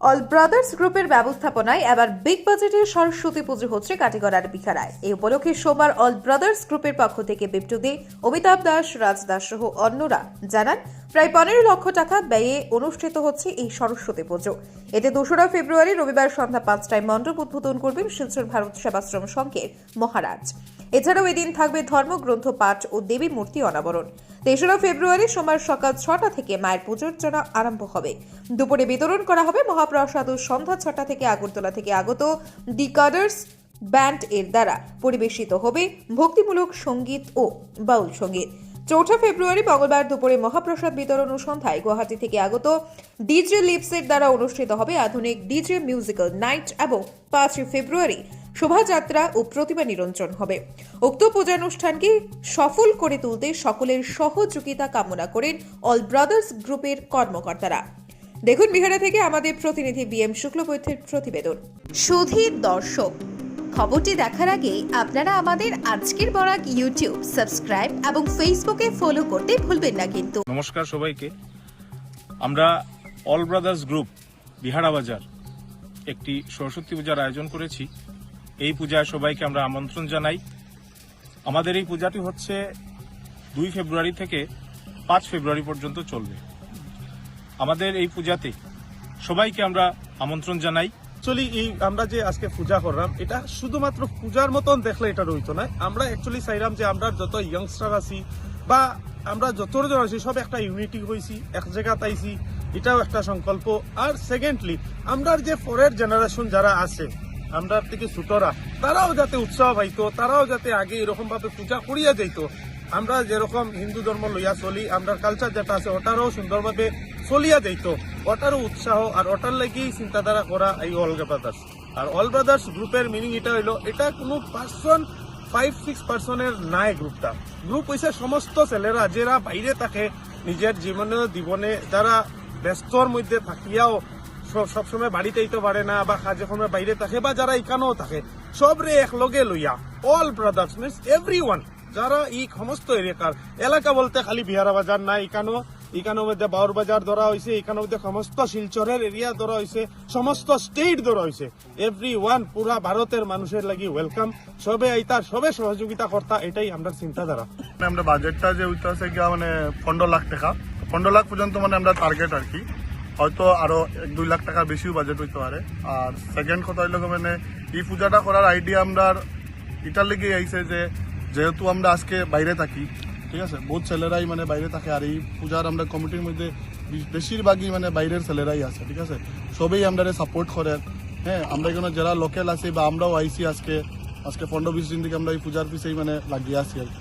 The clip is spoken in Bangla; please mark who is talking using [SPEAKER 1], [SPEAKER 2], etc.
[SPEAKER 1] অল ব্রাদার্স গ্রুপের ব্যবস্থাপনায় এবার বিগ বাজেটের সরস্বতী পুজো হচ্ছে কাটিগড়ার বিখারায়। এই উপলক্ষে সোমবার অল ব্রাদার্স গ্রুপের পক্ষ থেকে বিপ্টু দে, অমিতাভ দাস, রাজ দাস সহ অন্যরা জানান প্রায় 15 লক্ষ টাকা ব্যয়ে অনুষ্ঠিত হচ্ছে এই সরস্বতী পুজো। এতে 2রা ফেব্রুয়ারি রবিবার সন্ধ্যা 5টায় মণ্ডপ উদ্বোধন করবেন শিলচর ভারত সেবাশ্রম সংঘের মহারাজ। এছাড়াও এদিন থাকবে ধর্মগ্রন্থ পাঠ ও দেবী মূর্তি অনাবরণ। 3রা ফেব্রুয়ারি সোমবার সকাল 6টা থেকে মায়ের পুজোর জন্য আরম্ভ হবে। দুপুরে বিতরণ করা হবে মহাপ্রসাদ ও সন্ধ্যা 6টা থেকে আগরতলা থেকে আগত দি কাডার্স ব্যান্ড এর দ্বারা পরিবেশিত হবে ভক্তিমূলক সঙ্গীত ও বাউল সঙ্গীত। 4 ফেব্রুয়ারি মঙ্গলবার দুপুরে মহাপ্রসাদ বিতরণ ও সন্ধ্যায় গুয়াহাটি থেকে আগত ডিজে লিপসের দ্বারা অনুষ্ঠিত হবে আধুনিক ডিজে মিউজিক্যাল নাইট এবং 5 ফেব্রুয়ারি শোভাযাত্রা ও প্রতিমা নিরঞ্জন হবে। উক্ত পূজানুষ্ঠানকে সফল করে তুলতে সকলের সহযোগিতা কামনা করেন অল ব্রাদার্স গ্রুপের কর্মকর্তারা। দেখুন বিহারা থেকে আমাদের প্রতিনিধি বিএম শুক্লবৈদ্যের প্রতিবেদন। সুধীর দর্শক, খবরটি দেখার আগে আপনারা আমাদের আজকের বরাক ইউটিউব সাবস্ক্রাইব এবং ফেসবুকে ফলো করতে ভুলবেন না কিন্তু।
[SPEAKER 2] নমস্কার সবাইকে। আমরা অল ব্রাদার্স গ্রুপ বিহারা বাজার একটি সরস্বতী পূজার আয়োজন করেছি। এই পূজায় সবাইকে আমরা আমন্ত্রণ জানাই। আমাদের এই পূজাটি হচ্ছে 2 ফেব্রুয়ারি থেকে 5 ফেব্রুয়ারি পর্যন্ত চলবে। আমাদের এই পূজাতে সবাইকে আমরা আমন্ত্রণ জানাই।
[SPEAKER 3] অ্যাকচুয়ালি এই আমরা যে আজকে পূজা করলাম, এটা শুধুমাত্র পূজার মতন দেখলে এটা রইতো না। আমরা অ্যাকচুয়ালি চাইলাম যে আমরা যত ইয়ংস্টার আছি বা আমরা যতজন আছি সব একটা ইউনিটি হয়েছি, এক জায়গা তাইছি, এটাও একটা সংকল্প। আর সেকেন্ডলি আমরা যে পরের জেনারেশন যারা আছে আমরা থেকে ছোটরা, তারাও যাতে উৎসাহ পাইতো, তারাও যাতে আগে এরকম ভাবে পূজা করিয়া যাইত। আমরা যেরকম হিন্দু ধর্ম লইয়া চলি, আমরা কালচার যেটা আছে ওটারও সুন্দরভাবে চলিয়া যাইত, ওটারও উৎসাহ আর ওটার লাগেই চিন্তাধারা করা এই অল ব্রাদার্স। আর অল ব্রাদার্স গ্রুপের মিনিং এটা হইলো, এটা কোনো পার্সন 5-6 পার্সনের নাই। গ্রুপ হইছে সমস্ত ছেলেরা যারা বাইরে থাকে, নিজের জীবনে যারা ব্যস্তর মধ্যে থাকিয়াও সবসময় বাড়িতে আইতে পারে না বা কাজে সময় বাইরে থাকে বা যারা এখানেও থাকে, সবরে একলগে লইয়া অল ব্রাদার্স মিন্স এভরিওয়ান, যারা এই সমস্ত এলাকা বলতে খালি বিহারা বাজার না, এখানের মধ্যে বাউর বাজার ধরা হয়েছে, এখানের মধ্যে সমস্ত শিলচরের এরিয়া ধরা হয়েছে, সমস্ত স্টেট ধরা হয়েছে। এভরিওয়ান, পুরা ভারতের মানুষের লাগি ওয়েলকাম। সবে আইতার, সবে সহযোগিতা কর্তা, এটাই আমরা চিন্তাধারা।
[SPEAKER 4] আমরা বাজেটটা যে হইতেছে গিয়া মানে 15 লাখ টাকা, 15 লাখ পর্যন্ত মানে আমরা টার্গেট আর কি। হয়তো আরো 1-2 লাখ টাকা বেশিও বাজেট হইতে পারে। আর সেকেন্ড কথা হইল মানে এই পূজাটা করার আইডিয়া আমরা এটার লেগে আইছে যে যেহেতু আমরা আজকে বাইরে থাকি, ঠিক আছে, বহুত ছেলেরাই মানে বাইরে থাকে। আর এই পূজার আমরা কমিটির মধ্যে বেশিরভাগই মানে বাইরের ছেলেরাই আছে, ঠিক আছে, সবেই আমরা সাপোর্ট করে। হ্যাঁ, আমরা এখানে যারা লোকাল আছি বা আমরাও আইসি আজকে 15-20 দিন থেকে আমরা এই পূজার পিছেই মানে লাগিয়ে আছি আর কি।